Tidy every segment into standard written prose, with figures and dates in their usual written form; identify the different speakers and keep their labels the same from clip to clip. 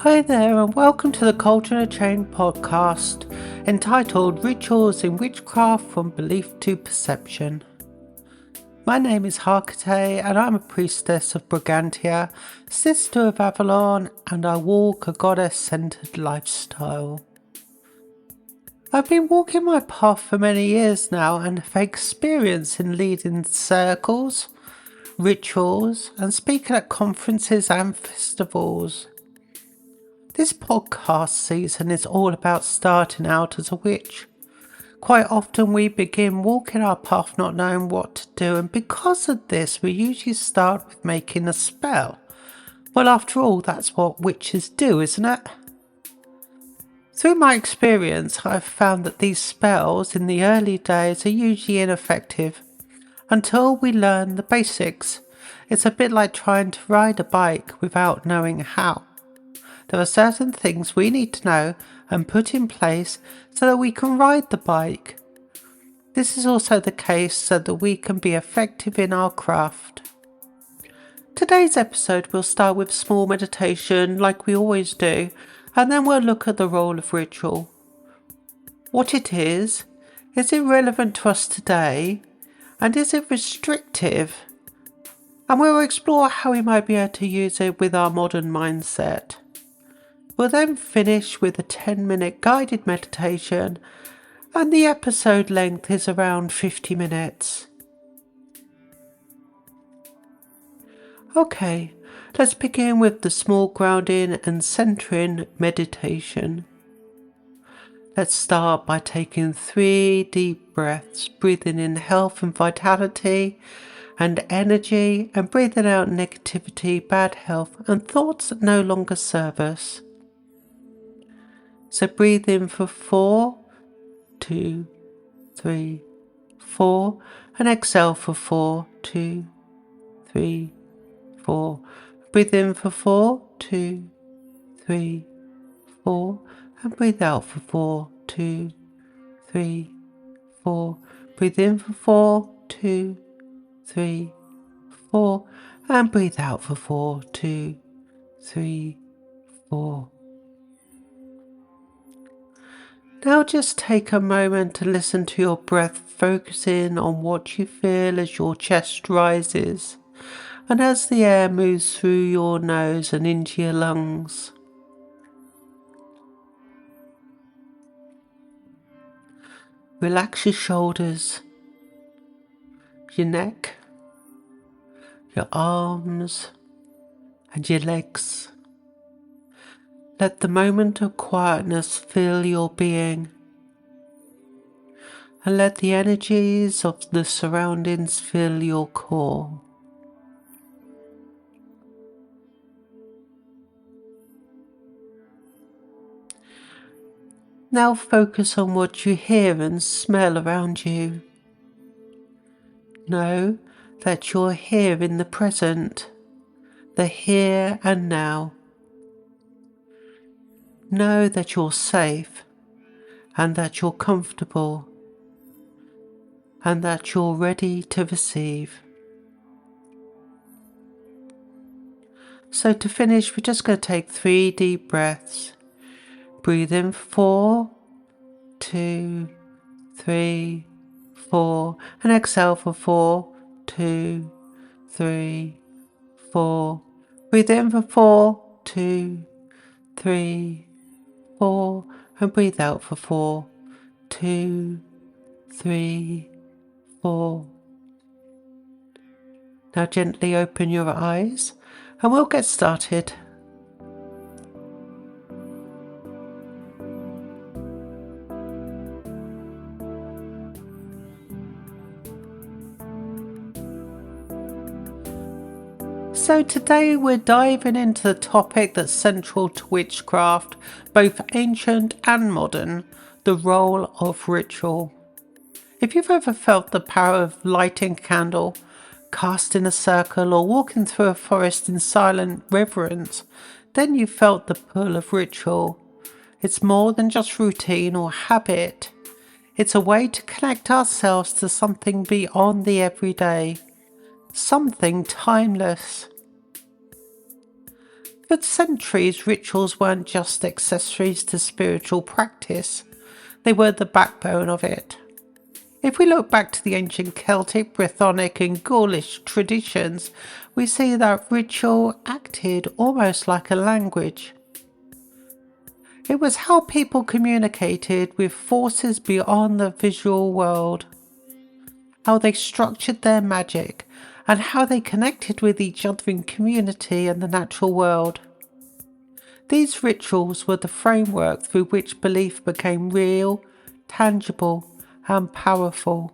Speaker 1: Hi there, and welcome to the Culture and a Chain podcast entitled Rituals in Witchcraft from Belief to Perception. My name is Harkate, and I'm a priestess of Brigantia, sister of Avalon, and I walk a goddess-centered lifestyle. I've been walking my path for many years now and have experience in leading circles, rituals, and speaking at conferences and festivals. This podcast season is all about starting out as a witch. Quite often we begin walking our path not knowing what to do, and because of this we usually start with making a spell. Well, after all, that's what witches do, isn't it? Through my experience, I've found that these spells in the early days are usually ineffective until we learn the basics. It's a bit like trying to ride a bike without knowing how. There are certain things we need to know and put in place so that we can ride the bike. This is also the case so that we can be effective in our craft. Today's episode will start with small meditation like we always do, and then we'll look at the role of ritual. What it is it relevant to us today, and is it restrictive? And we'll explore how we might be able to use it with our modern mindset. We'll then finish with a 10-minute guided meditation, and the episode length is around 50 minutes. Okay, let's begin with the small grounding and centering meditation. Let's start by taking 3 deep breaths, breathing in health and vitality and energy, and breathing out negativity, bad health, and thoughts that no longer serve us. So breathe in for 4, 2, 3, 4, and exhale for 4, 2, 3, 4. Breathe in for 4, 2, 3, 4, and breathe out for 4, 2, 3, 4. Breathe in for 4, 2, 3, 4, and breathe out for 4, 2, 3, 4. Now just take a moment to listen to your breath, focusing on what you feel as your chest rises and as the air moves through your nose and into your lungs. Relax your shoulders, your neck, your arms, and your legs. Let the moment of quietness fill your being, and let the energies of the surroundings fill your core. Now focus on what you hear and smell around you. Know that you're here in the present, the here and now. Know that you're safe, and that you're comfortable, and that you're ready to receive. So to finish, we're just going to take 3 deep breaths. Breathe in 4, 2, 3, 4, and exhale for 4, 2, 3, 4. Breathe in for 4, 2, 3, 4, and breathe out for 4, 2, 3, 4. Now gently open your eyes and we'll get started. So today we're diving into the topic that's central to witchcraft, both ancient and modern, the role of ritual. If you've ever felt the power of lighting a candle, casting a circle, or walking through a forest in silent reverence, then you've felt the pull of ritual. It's more than just routine or habit. It's a way to connect ourselves to something beyond the everyday, something timeless. For centuries, rituals weren't just accessories to spiritual practice, they were the backbone of it. If we look back to the ancient Celtic, Brythonic and Gaulish traditions, we see that ritual acted almost like a language. It was how people communicated with forces beyond the visual world, how they structured their magic, and how they connected with each other in community and the natural world. These rituals were the framework through which belief became real, tangible, and powerful.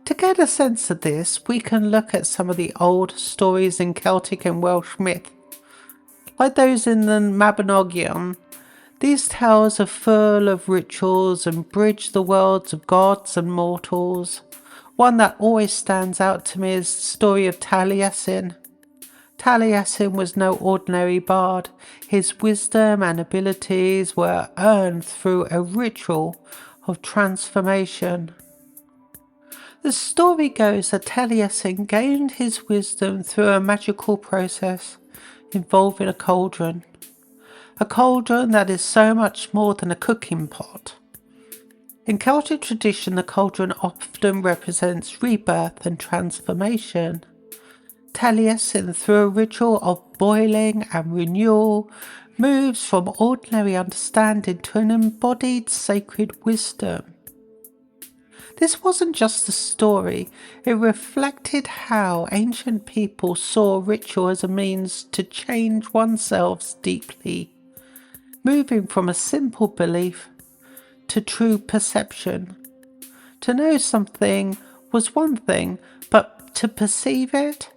Speaker 1: To get a sense of this, we can look at some of the old stories in Celtic and Welsh myth. Like those in the Mabinogion, these tales are full of rituals and bridge the worlds of gods and mortals. One that always stands out to me is the story of Taliesin. Taliesin was no ordinary bard. His wisdom and abilities were earned through a ritual of transformation. The story goes that Taliesin gained his wisdom through a magical process involving a cauldron. A cauldron that is so much more than a cooking pot. In Celtic tradition, the cauldron often represents rebirth and transformation. Taliesin, through a ritual of boiling and renewal, moves from ordinary understanding to an embodied sacred wisdom. This wasn't just a story, it reflected how ancient people saw ritual as a means to change oneself deeply, moving from a simple belief to true perception. To know something was one thing, but to perceive it,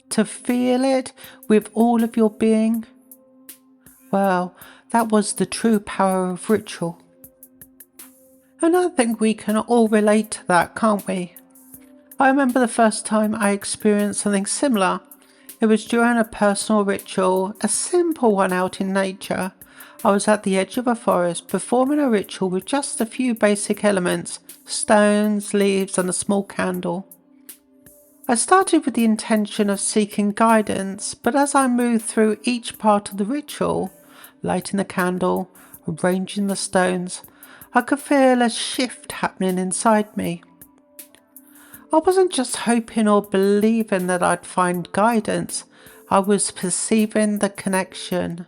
Speaker 1: to feel it with all of your being, well, that was the true power of ritual. And I think we can all relate to that, can't we? I remember the first time I experienced something similar. It was during a personal ritual, a simple one out in nature. I was at the edge of a forest performing a ritual with just a few basic elements, stones, leaves and a small candle. I started with the intention of seeking guidance, but as I moved through each part of the ritual, lighting the candle, arranging the stones, I could feel a shift happening inside me. I wasn't just hoping or believing that I'd find guidance, I was perceiving the connection.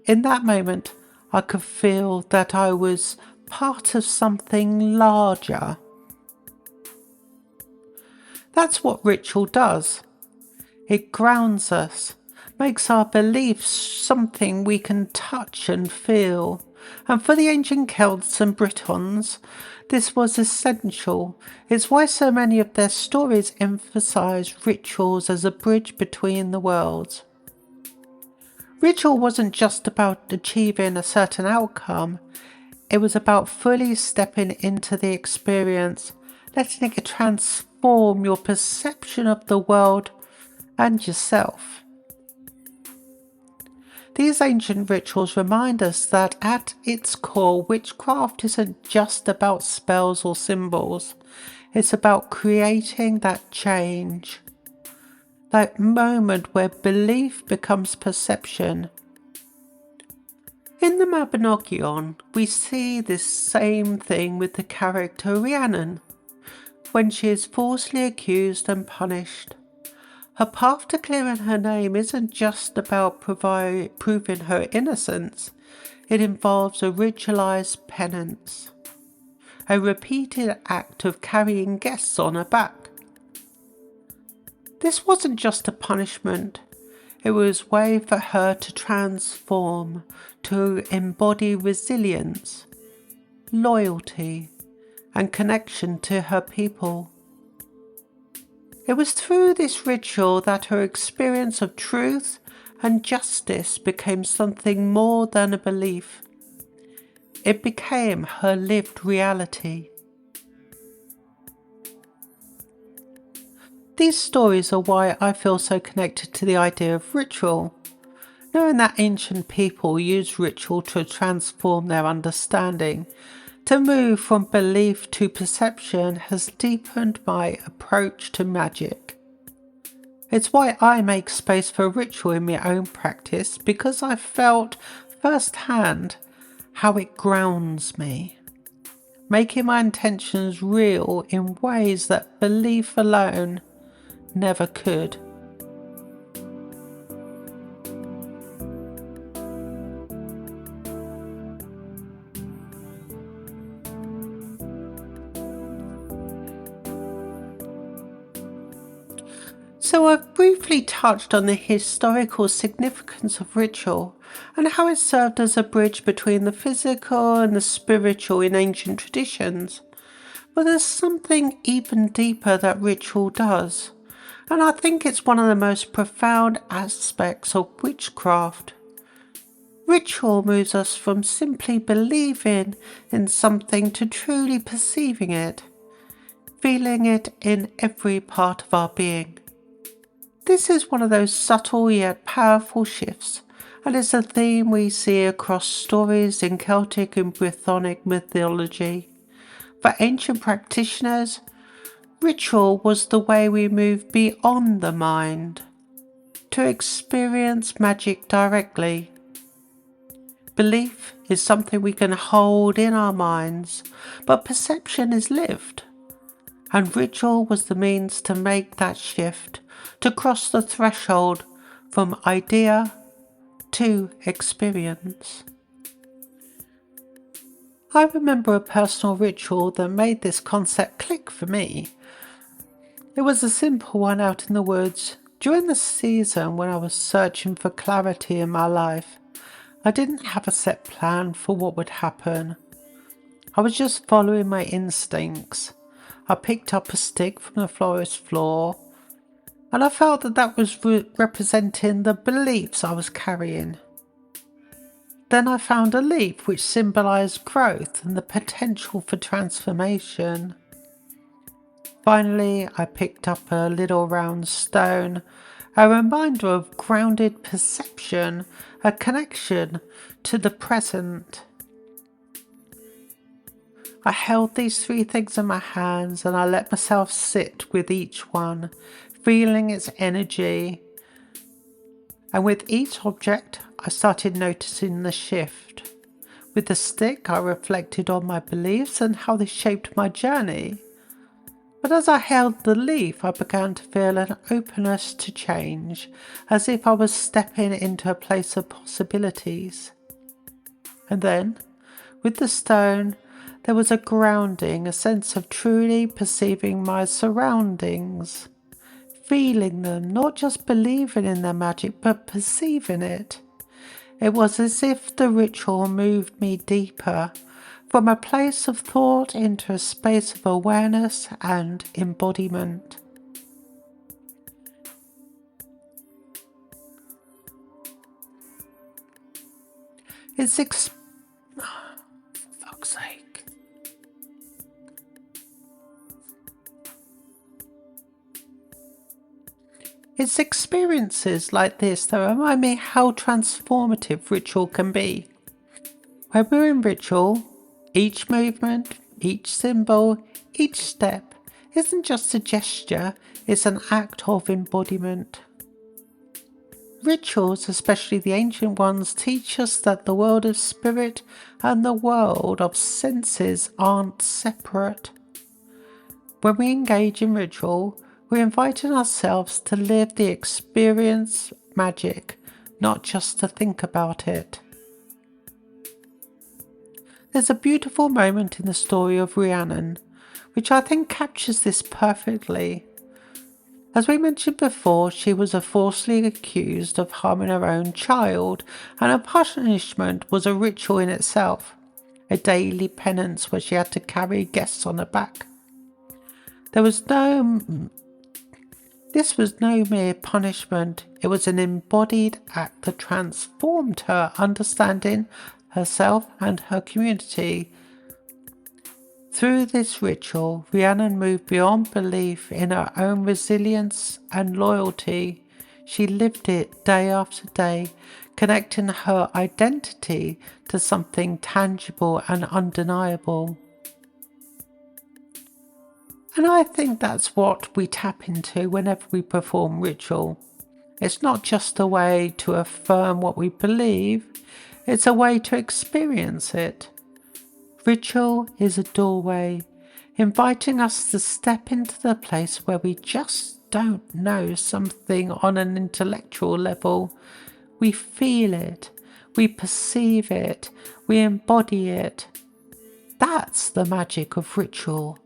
Speaker 1: In that moment, I could feel that I was part of something larger. That's what ritual does. It grounds us, makes our beliefs something we can touch and feel. And for the ancient Celts and Britons, this was essential. It's why so many of their stories emphasize rituals as a bridge between the worlds. Ritual wasn't just about achieving a certain outcome, it was about fully stepping into the experience, letting it transform your perception of the world and yourself. These ancient rituals remind us that at its core, witchcraft isn't just about spells or symbols. It's about creating that change, that moment where belief becomes perception. In the Mabinogion, we see this same thing with the character Rhiannon, when she is falsely accused and punished. Her path to clearing her name isn't just about proving her innocence, it involves a ritualized penance, a repeated act of carrying guests on her back. This wasn't just a punishment, it was a way for her to transform, to embody resilience, loyalty, and connection to her people. It was through this ritual that her experience of truth and justice became something more than a belief. It became her lived reality. These stories are why I feel so connected to the idea of ritual. Knowing that ancient people used ritual to transform their understanding, to move from belief to perception, has deepened my approach to magic. It's why I make space for ritual in my own practice, because I felt firsthand how it grounds me, making my intentions real in ways that belief alone never could. So I've briefly touched on the historical significance of ritual and how it served as a bridge between the physical and the spiritual in ancient traditions. But there's something even deeper that ritual does, and I think it's one of the most profound aspects of witchcraft. Ritual moves us from simply believing in something to truly perceiving it, feeling it in every part of our being. This is one of those subtle yet powerful shifts, and it's a theme we see across stories in Celtic and Brythonic mythology. For ancient practitioners, ritual was the way we moved beyond the mind to experience magic directly. Belief is something we can hold in our minds, but perception is lived. And ritual was the means to make that shift, to cross the threshold from idea to experience. I remember a personal ritual that made this concept click for me. It was a simple one out in the woods. During the season when I was searching for clarity in my life, I didn't have a set plan for what would happen. I was just following my instincts. I picked up a stick from the forest floor, and I felt that was representing the beliefs I was carrying. Then I found a leaf which symbolised growth and the potential for transformation. Finally, I picked up a little round stone, a reminder of grounded perception, a connection to the present. I held these three things in my hands and I let myself sit with each one, feeling its energy. And with each object, I started noticing the shift. With the stick, I reflected on my beliefs and how they shaped my journey. But as I held the leaf, I began to feel an openness to change, as if I was stepping into a place of possibilities. And then, with the stone, there was a grounding, a sense of truly perceiving my surroundings, feeling them, not just believing in their magic, but perceiving it. It was as if the ritual moved me deeper, from a place of thought into a space of awareness and embodiment. It's for fuck's sake. It's experiences like this that remind me how transformative ritual can be. When we're in ritual, each movement, each symbol, each step isn't just a gesture, it's an act of embodiment. Rituals, especially the ancient ones, teach us that the world of spirit and the world of senses aren't separate. When we engage in ritual, we're inviting ourselves to live the experience magic, not just to think about it. There's a beautiful moment in the story of Rhiannon, which I think captures this perfectly. As we mentioned before, she was falsely accused of harming her own child, and her punishment was a ritual in itself, a daily penance where she had to carry guests on her back. This was no mere punishment, it was an embodied act that transformed her understanding herself and her community. Through this ritual, Rhiannon moved beyond belief in her own resilience and loyalty. She lived it day after day, connecting her identity to something tangible and undeniable. And I think that's what we tap into whenever we perform ritual. It's not just a way to affirm what we believe, it's a way to experience it. Ritual is a doorway, inviting us to step into the place where we just don't know something on an intellectual level. We feel it, we perceive it, we embody it. That's the magic of ritual.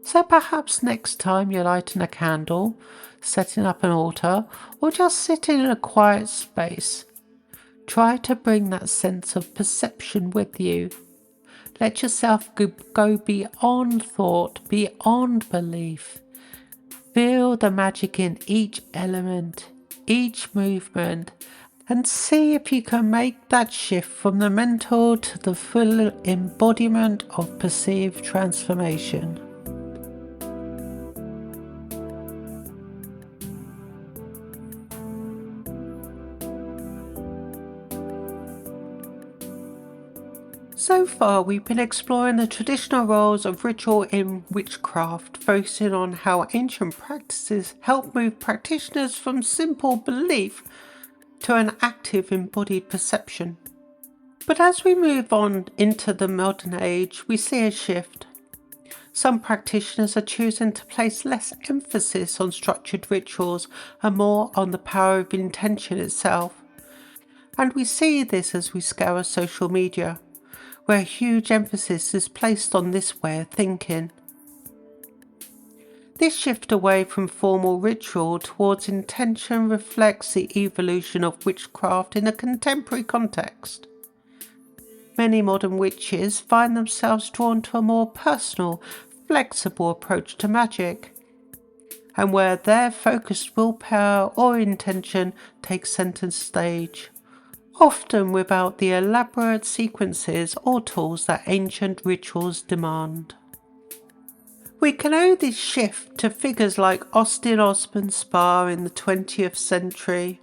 Speaker 1: So perhaps next time you're lighting a candle, setting up an altar, or just sitting in a quiet space, try to bring that sense of perception with you. Let yourself go beyond thought, beyond belief. Feel the magic in each element, each movement, and see if you can make that shift from the mental to the full embodiment of perceived transformation. So far, we've been exploring the traditional roles of ritual in witchcraft, focusing on how ancient practices help move practitioners from simple belief to an active embodied perception. But as we move on into the modern age, we see a shift. Some practitioners are choosing to place less emphasis on structured rituals and more on the power of intention itself. And we see this as we scour social media, where huge emphasis is placed on this way of thinking. This shift away from formal ritual towards intention reflects the evolution of witchcraft in a contemporary context. Many modern witches find themselves drawn to a more personal, flexible approach to magic, and where their focused willpower or intention takes centre stage, often without the elaborate sequences or tools that ancient rituals demand. We can owe this shift to figures like Austin Osman Spare in the 20th century.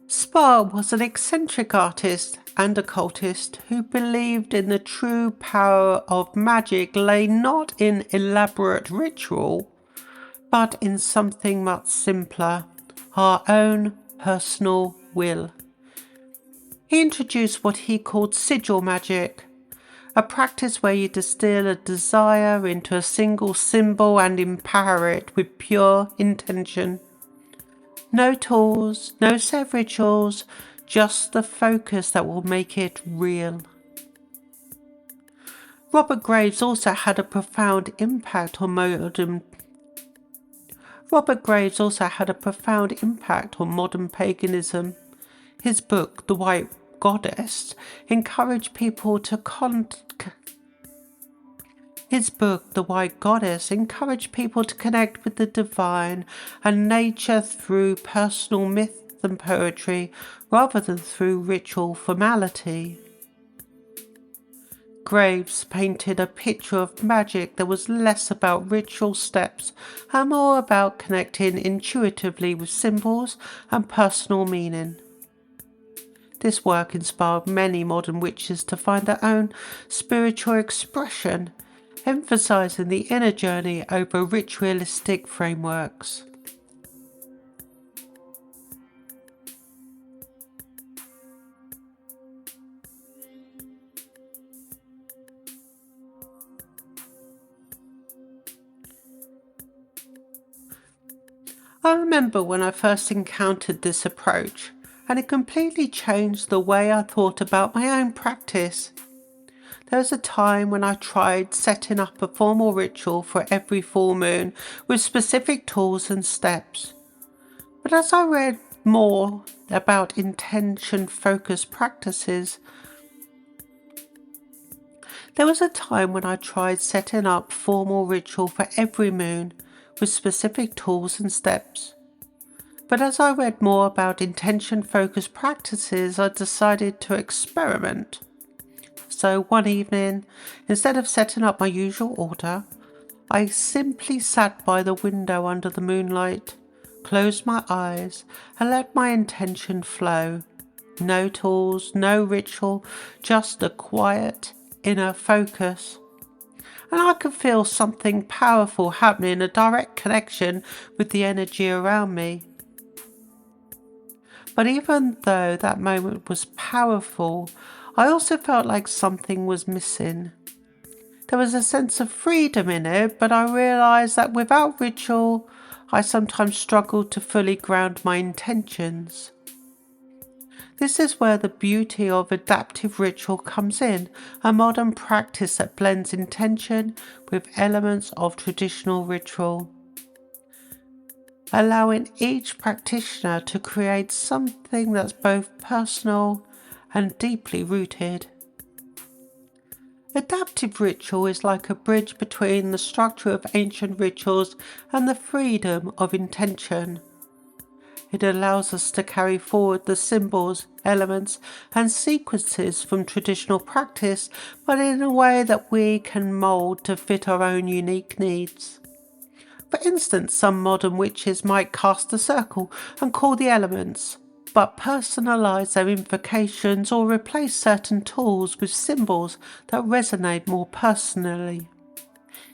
Speaker 1: Spare was an eccentric artist and occultist who believed in the true power of magic lay not in elaborate ritual, but in something much simpler, our own personal will. He introduced what he called sigil magic, a practice where you distill a desire into a single symbol and empower it with pure intention. No tools, no set rituals, just the focus that will make it real. Robert Graves also had a profound impact on modern paganism. His book, The White Goddess, encouraged people to connect with the divine and nature through personal myth and poetry rather than through ritual formality. Graves painted a picture of magic that was less about ritual steps and more about connecting intuitively with symbols and personal meaning. This work inspired many modern witches to find their own spiritual expression, emphasizing the inner journey over ritualistic frameworks. I remember when I first encountered this approach, and it completely changed the way I thought about my own practice. There was a time when I tried setting up a formal ritual for every full moon with specific tools and steps. But as I read more about intention-focused practices, there was a time when I tried setting up formal ritual for every moon with specific tools and steps. But as I read more about intention-focused practices, I decided to experiment. So one evening, instead of setting up my usual altar, I simply sat by the window under the moonlight, closed my eyes, and let my intention flow. No tools, no ritual, just a quiet inner focus. and I could feel something powerful happening, a direct connection with the energy around me. But even though that moment was powerful, I also felt like something was missing. There was a sense of freedom in it, but I realised that without ritual, I sometimes struggled to fully ground my intentions. This is where the beauty of adaptive ritual comes in, a modern practice that blends intention with elements of traditional ritual, allowing each practitioner to create something that's both personal and deeply rooted. Adaptive ritual is like a bridge between the structure of ancient rituals and the freedom of intention. It allows us to carry forward the symbols, elements, and sequences from traditional practice, but in a way that we can mould to fit our own unique needs. For instance, some modern witches might cast a circle and call the elements, but personalise their invocations or replace certain tools with symbols that resonate more personally.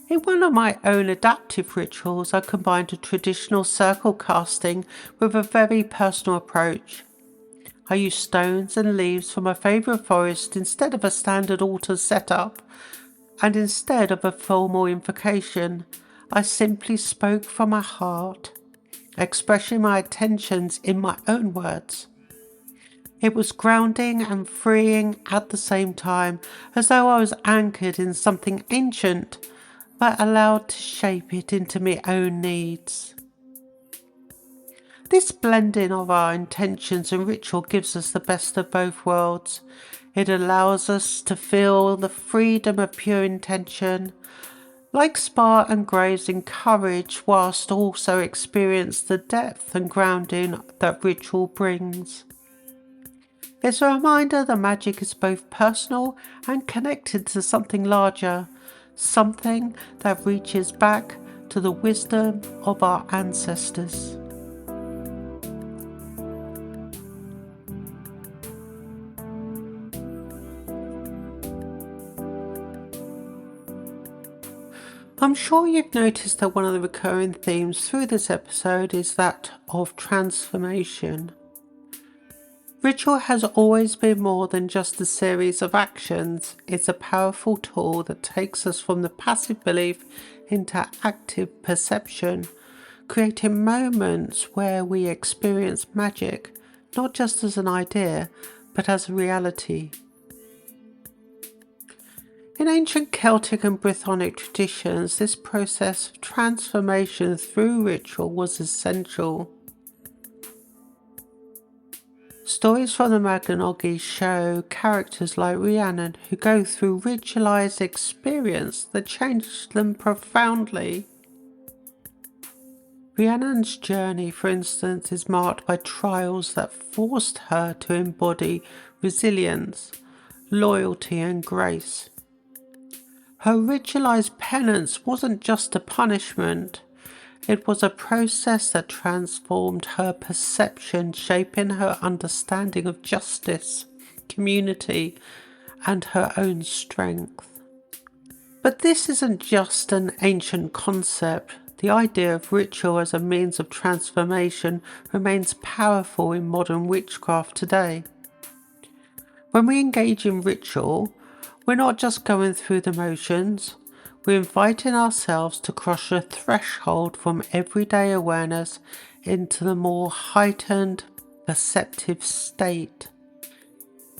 Speaker 1: In one of my own adaptive rituals, I combined a traditional circle casting with a very personal approach. I used stones and leaves from my favourite forest instead of a standard altar setup, and instead of a formal invocation, I simply spoke from my heart, expressing my intentions in my own words. It was grounding and freeing at the same time, as though I was anchored in something ancient, but allowed to shape it into my own needs. This blending of our intentions and ritual gives us the best of both worlds. It allows us to feel the freedom of pure intention, like Spartan Graves encourage, whilst also experience the depth and grounding that ritual brings. It's a reminder that magic is both personal and connected to something larger, something that reaches back to the wisdom of our ancestors. I'm sure you've noticed that one of the recurring themes through this episode is that of transformation. Ritual has always been more than just a series of actions. It's a powerful tool that takes us from the passive belief into active perception, creating moments where we experience magic, not just as an idea, but as a reality. In ancient Celtic and Brythonic traditions, this process of transformation through ritual was essential. Stories from the Mabinogi show characters like Rhiannon who go through ritualized experience that changed them profoundly. Rhiannon's journey, for instance, is marked by trials that forced her to embody resilience, loyalty, and grace. Her ritualized penance wasn't just a punishment. It was a process that transformed her perception, shaping her understanding of justice, community, and her own strength. But this isn't just an ancient concept. The idea of ritual as a means of transformation remains powerful in modern witchcraft today. When we engage in ritual, we're not just going through the motions. We're inviting ourselves to cross a threshold from everyday awareness into the more heightened, perceptive state.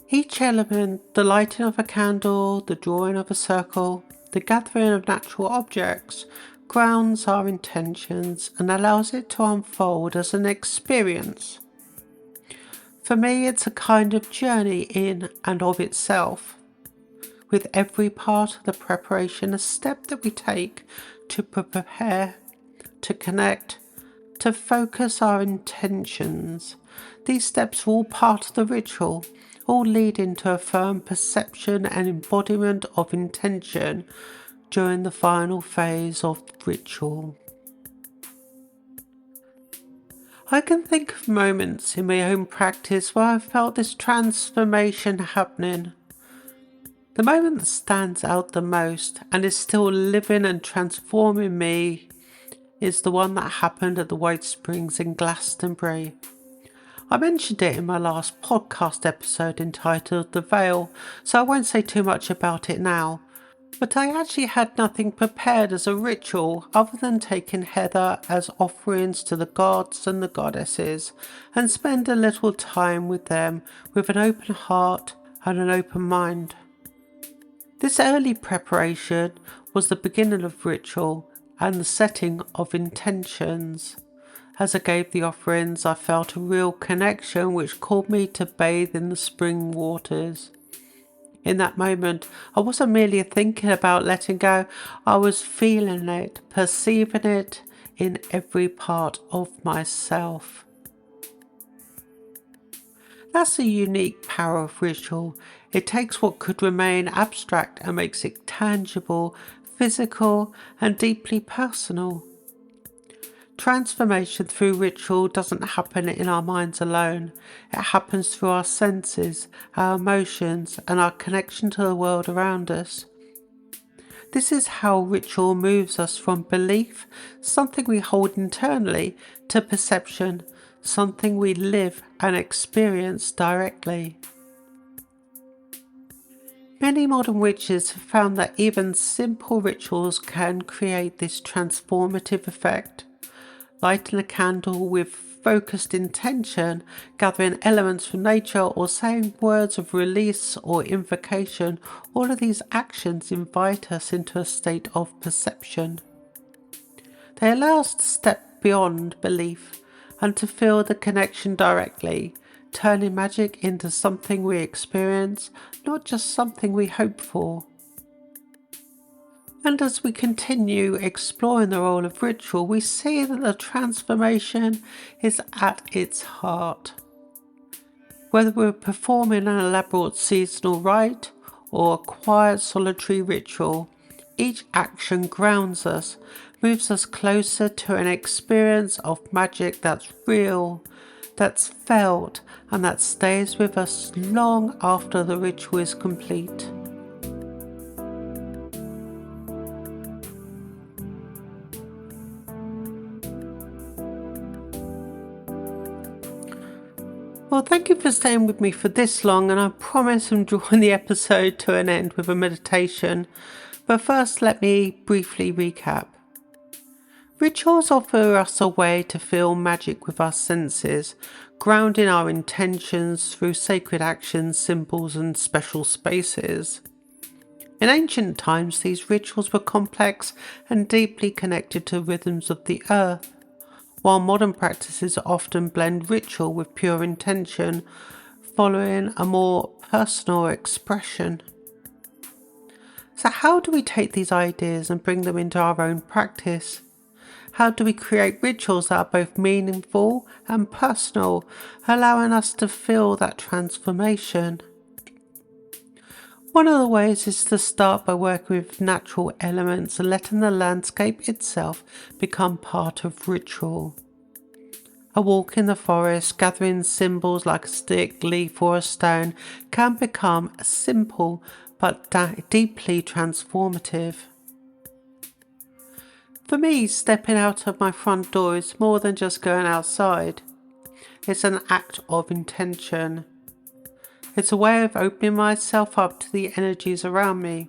Speaker 1: Each element, the lighting of a candle, the drawing of a circle, the gathering of natural objects, grounds our intentions and allows it to unfold as an experience. For me, it's a kind of journey in and of itself, with every part of the preparation a step that we take to prepare, to connect, to focus our intentions. These steps are all part of the ritual, all leading to a firm perception and embodiment of intention during the final phase of ritual. I can think of moments in my own practice where I felt this transformation happening. The moment that stands out the most and is still living and transforming me is the one that happened at the White Springs in Glastonbury. I mentioned it in my last podcast episode entitled The Veil, so I won't say too much about it now. But I actually had nothing prepared as a ritual other than taking heather as offerings to the gods and the goddesses and spend a little time with them with an open heart and an open mind. This early preparation was the beginning of ritual and the setting of intentions. As I gave the offerings, I felt a real connection which called me to bathe in the spring waters. In that moment, I wasn't merely thinking about letting go, I was feeling it, perceiving it in every part of myself. That's the unique power of ritual. It takes what could remain abstract and makes it tangible, physical, and deeply personal. Transformation through ritual doesn't happen in our minds alone. It happens through our senses, our emotions, and our connection to the world around us. This is how ritual moves us from belief, something we hold internally, to perception, something we live and experience directly. Many modern witches have found that even simple rituals can create this transformative effect. Lighting a candle with focused intention, gathering elements from nature, or saying words of release or invocation, all of these actions invite us into a state of perception. They allow us to step beyond belief and to feel the connection directly, turning magic into something we experience, not just something we hope for. And as we continue exploring the role of ritual, we see that the transformation is at its heart. Whether we're performing an elaborate seasonal rite or a quiet solitary ritual, each action grounds us, moves us closer to an experience of magic that's real, that's felt, and that stays with us long after the ritual is complete. Well, thank you for staying with me for this long, and I promise I'm drawing the episode to an end with a meditation. But first, let me briefly recap. Rituals offer us a way to feel magic with our senses, grounding our intentions through sacred actions, symbols, and special spaces. In ancient times, these rituals were complex and deeply connected to rhythms of the earth, while modern practices often blend ritual with pure intention, following a more personal expression. So how do we take these ideas and bring them into our own practice? How do we create rituals that are both meaningful and personal, allowing us to feel that transformation? One of the ways is to start by working with natural elements and letting the landscape itself become part of ritual. A walk in the forest, gathering symbols like a stick, leaf or a stone, can become simple but deeply transformative. For me, stepping out of my front door is more than just going outside. It's an act of intention. It's a way of opening myself up to the energies around me,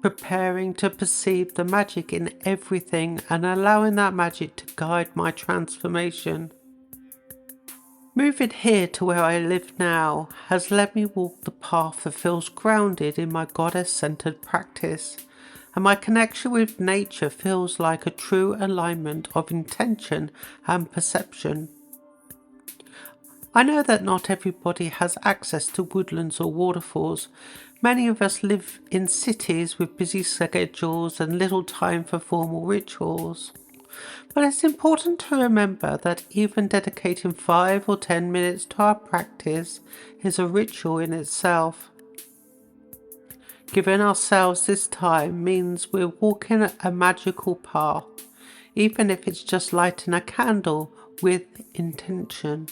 Speaker 1: preparing to perceive the magic in everything and allowing that magic to guide my transformation. Moving here to where I live now has let me walk the path that feels grounded in my goddess-centered practice, and my connection with nature feels like a true alignment of intention and perception. I know that not everybody has access to woodlands or waterfalls. Many of us live in cities with busy schedules and little time for formal rituals. But it's important to remember that even dedicating 5 or 10 minutes to our practice is a ritual in itself. Giving ourselves this time means we're walking a magical path, even if it's just lighting a candle with intention.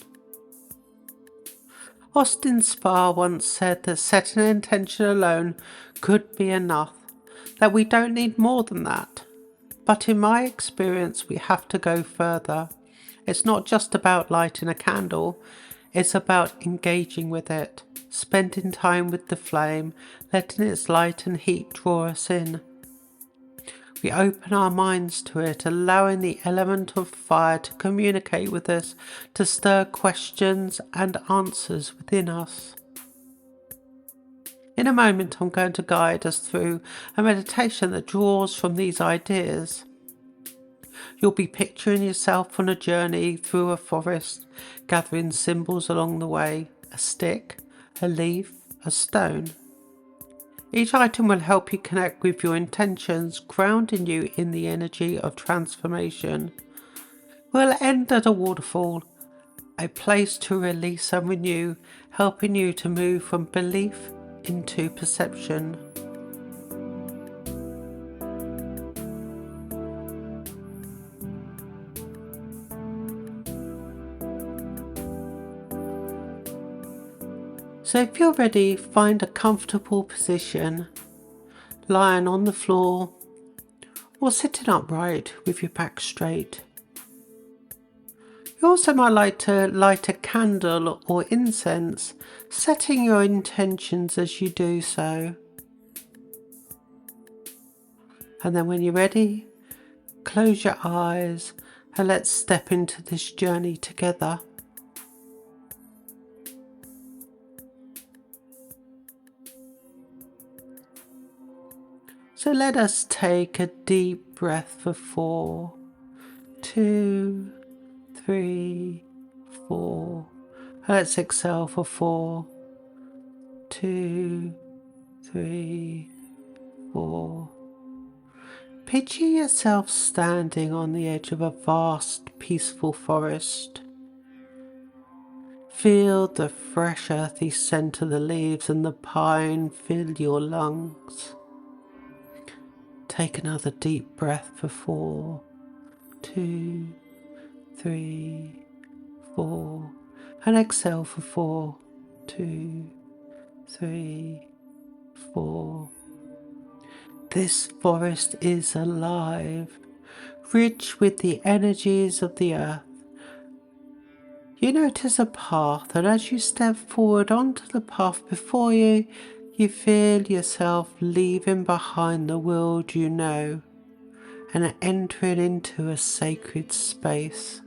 Speaker 1: Austin Sparr once said that setting an intention alone could be enough, that we don't need more than that. But in my experience, we have to go further. It's not just about lighting a candle, it's about engaging with it, spending time with the flame, letting its light and heat draw us in. We open our minds to it, allowing the element of fire to communicate with us, to stir questions and answers within us. In a moment, I'm going to guide us through a meditation that draws from these ideas. You'll be picturing yourself on a journey through a forest, gathering symbols along the way, a stick, a leaf, a stone. Each item will help you connect with your intentions, grounding you in the energy of transformation. We'll end at a waterfall, a place to release and renew, helping you to move from belief into perception. So if you're ready, find a comfortable position, lying on the floor or sitting upright with your back straight. You also might like to light a candle or incense, setting your intentions as you do so. And then when you're ready, close your eyes and let's step into this journey together. So let us take a deep breath for 4, 2, 3, 4. Let's exhale for 4, 2, 3, 4. Picture yourself standing on the edge of a vast, peaceful forest. Feel the fresh earthy scent of the leaves and the pine fill your lungs. Take another deep breath for 4, 2, 3, 4, and exhale for 4, 2, 3, 4. This forest is alive, rich with the energies of the earth. You notice a path, and as you step forward onto the path before you, you feel yourself leaving behind the world you know and entering into a sacred space.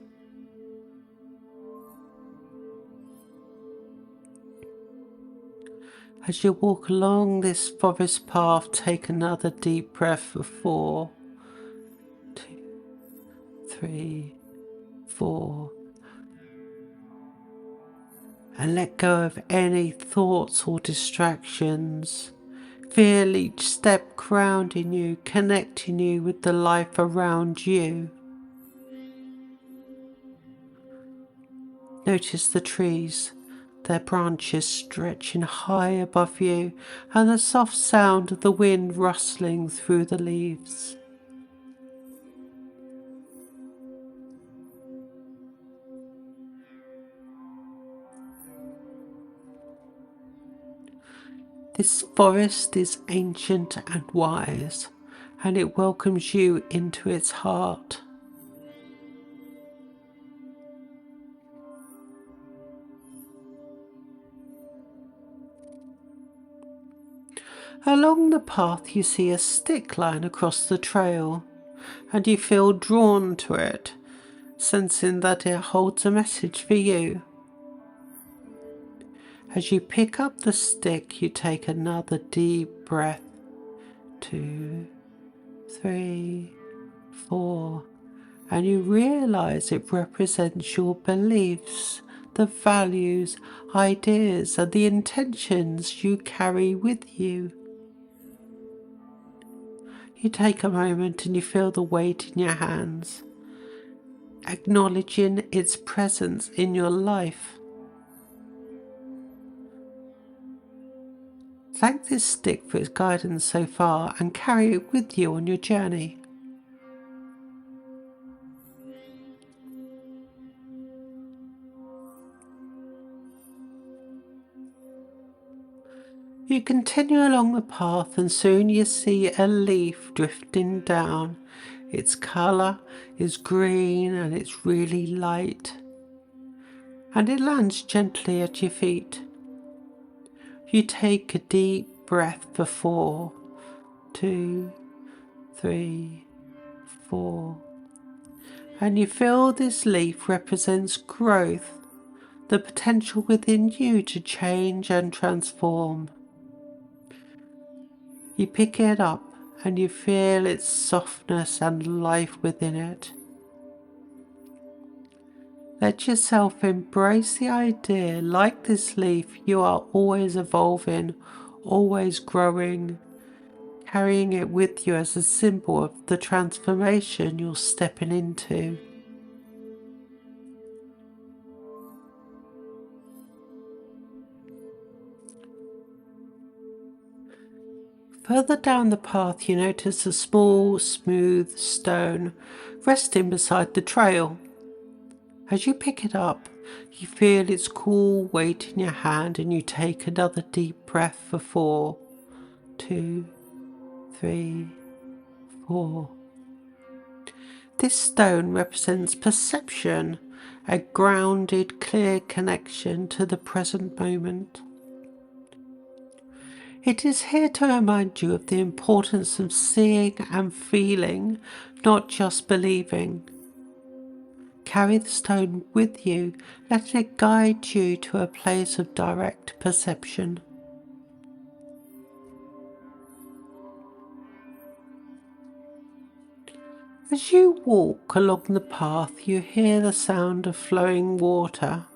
Speaker 1: As you walk along this forest path, take another deep breath for 4, 2, 3, 4. And let go of any thoughts or distractions. Feel each step grounding you, connecting you with the life around you. Notice the trees, their branches stretching high above you, and the soft sound of the wind rustling through the leaves. This forest is ancient and wise, and it welcomes you into its heart. Along the path you see a stick lying across the trail, and you feel drawn to it, sensing that it holds a message for you. As you pick up the stick, you take another deep breath. 2, 3, 4, and you realize it represents your beliefs, the values, ideas, and the intentions you carry with you. You take a moment and you feel the weight in your hands, acknowledging its presence in your life. Thank this stick for its guidance so far and carry it with you on your journey. You continue along the path and soon you see a leaf drifting down. Its colour is green and it's really light, and it lands gently at your feet. You take a deep breath for 4, 2, 3, 4, and you feel this leaf represents growth, the potential within you to change and transform. You pick it up and you feel its softness and life within it. Let yourself embrace the idea, like this leaf, you are always evolving, always growing, carrying it with you as a symbol of the transformation you're stepping into. Further down the path you notice a small, smooth stone resting beside the trail. As you pick it up, you feel its cool weight in your hand and you take another deep breath for 4, 2, 3, 4. This stone represents perception, a grounded, clear connection to the present moment. It is here to remind you of the importance of seeing and feeling, not just believing. Carry the stone with you, letting it guide you to a place of direct perception. As you walk along the path, you hear the sound of flowing water.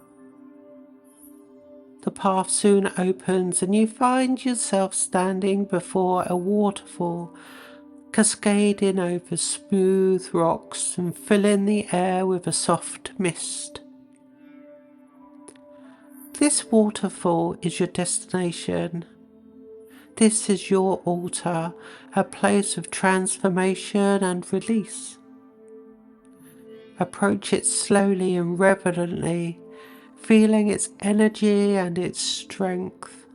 Speaker 1: The path soon opens and you find yourself standing before a waterfall, cascading over smooth rocks and filling the air with a soft mist. This waterfall is your destination. This is your altar, a place of transformation and release. Approach it slowly and reverently, feeling its energy and its strength.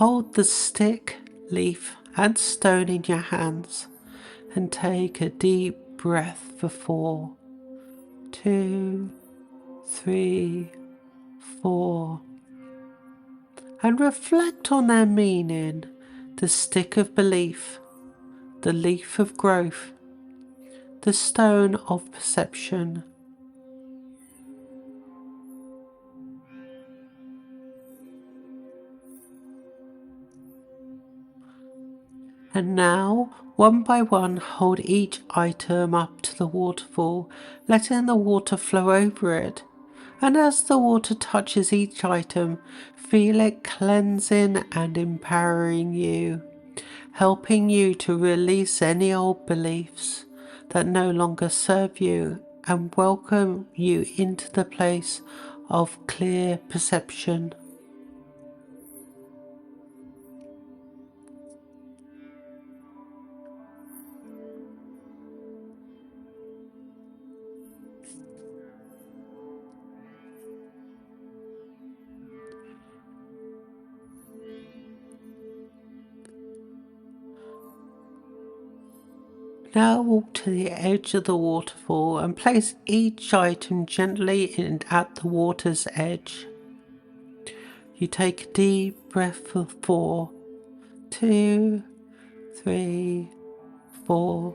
Speaker 1: Hold the stick, leaf and stone in your hands and take a deep breath for 4, 2, 3, 4, and reflect on their meaning. The stick of belief, the leaf of growth, the stone of perception. And now, one by one, hold each item up to the waterfall, letting the water flow over it. And as the water touches each item, feel it cleansing and empowering you, helping you to release any old beliefs that no longer serve you and welcome you into the place of clear perception. Now walk to the edge of the waterfall and place each item gently in at the water's edge. You take a deep breath for 4, 2, 3, 4,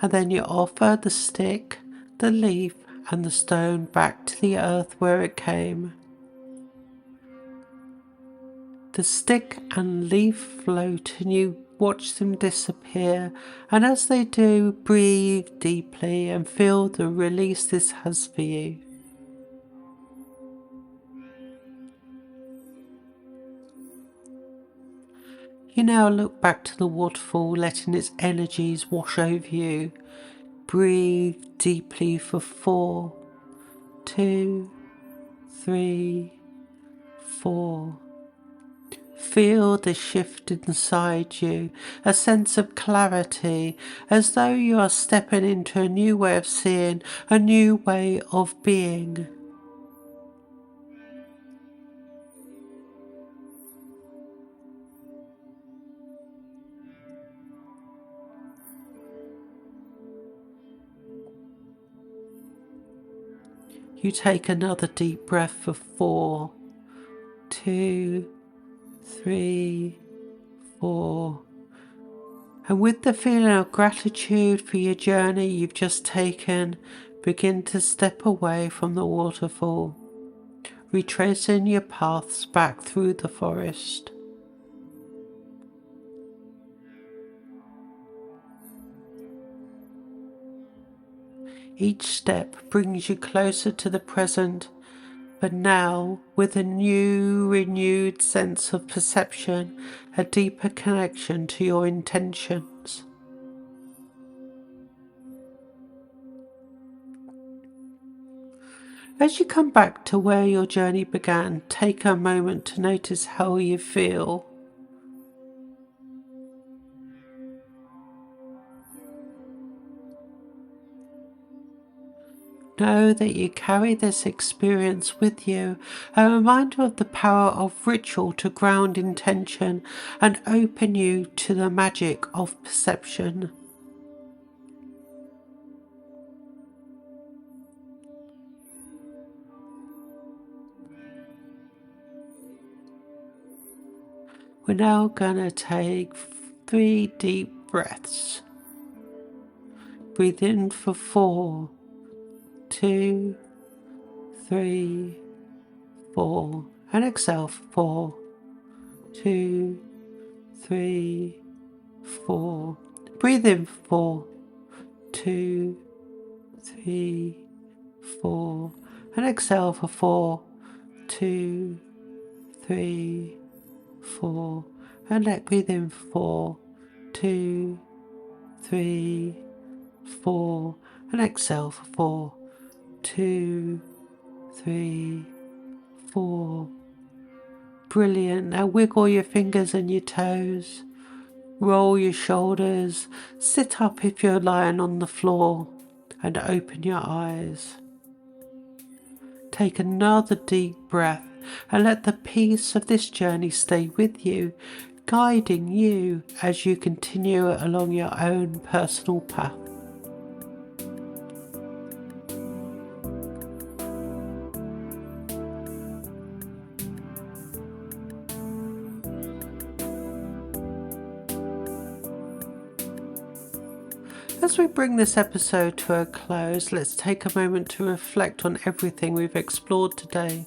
Speaker 1: and then you offer the stick, the leaf and the stone back to the earth where it came. The stick and leaf float and you watch them disappear, and as they do, breathe deeply and feel the release this has for you. You now look back to the waterfall, letting its energies wash over you. Breathe deeply for 4, 2, 3, 4. Feel the shift inside you, a sense of clarity, as though you are stepping into a new way of seeing, a new way of being. You take another deep breath for 4, 2, 3, 4. And with the feeling of gratitude for your journey you've just taken, begin to step away from the waterfall, retracing your paths back through the forest. Each step brings you closer to the present, but now with a new, renewed sense of perception, a deeper connection to your intentions. As you come back to where your journey began, take a moment to notice how you feel. Know that you carry this experience with you, a reminder of the power of ritual to ground intention and open you to the magic of perception. We're now going to take 3 deep breaths. Breathe in for 4, 2, 3, 4, and exhale for 4, 2, 3, 4. Breathe in for 4, 2, 3, 4, and exhale for 4, 2, 3, 4, and breathe in for 4, 2, 3, 4, and exhale for 4, 2, 3, 4. Brilliant. Now wiggle your fingers and your toes. Roll your shoulders. Sit up if you're lying on the floor and open your eyes. Take another deep breath and let the peace of this journey stay with you, guiding you as you continue along your own personal path. As we bring this episode to a close, let's take a moment to reflect on everything we've explored today.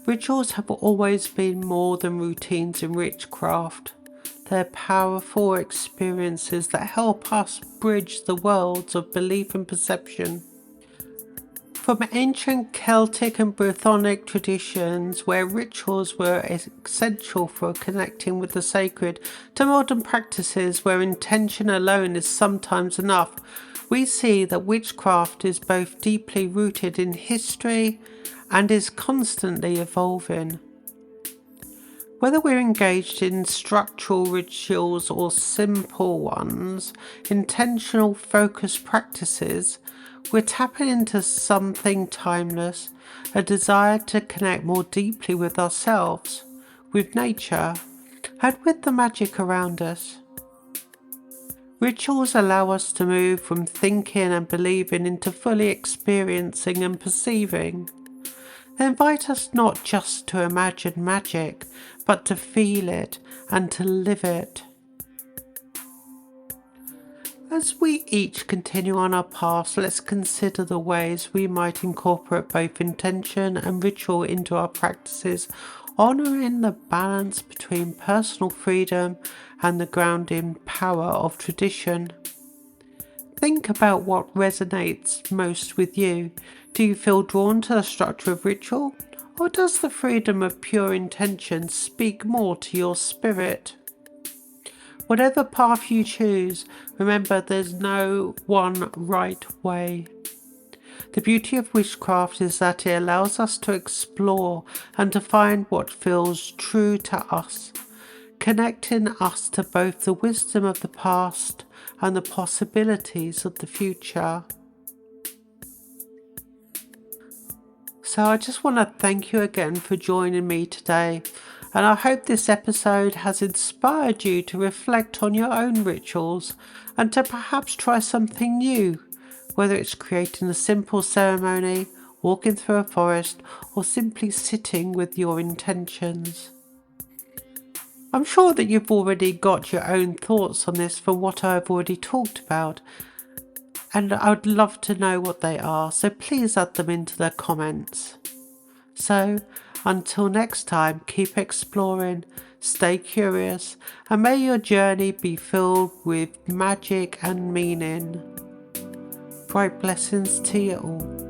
Speaker 1: Rituals have always been more than routines in witchcraft. They're powerful experiences that help us bridge the worlds of belief and perception. From ancient Celtic and Brythonic traditions where rituals were essential for connecting with the sacred, to modern practices where intention alone is sometimes enough, we see that witchcraft is both deeply rooted in history and is constantly evolving. Whether we're engaged in structural rituals or simple ones, intentional focused practices, we're tapping into something timeless, a desire to connect more deeply with ourselves, with nature, and with the magic around us. Rituals allow us to move from thinking and believing into fully experiencing and perceiving. They invite us not just to imagine magic, but to feel it and to live it. As we each continue on our paths, let's consider the ways we might incorporate both intention and ritual into our practices, honouring the balance between personal freedom and the grounding power of tradition. Think about what resonates most with you. Do you feel drawn to the structure of ritual, or does the freedom of pure intention speak more to your spirit? Whatever path you choose, remember there's no one right way. The beauty of witchcraft is that it allows us to explore and to find what feels true to us, connecting us to both the wisdom of the past and the possibilities of the future. So I just want to thank you again for joining me today, and I hope this episode has inspired you to reflect on your own rituals and to perhaps try something new, whether it's creating a simple ceremony, walking through a forest, or simply sitting with your intentions. I'm sure that you've already got your own thoughts on this from what I've already talked about, and I would love to know what they are, so please add them into the comments. So, until next time, keep exploring, stay curious, and may your journey be filled with magic and meaning. Bright blessings to you all.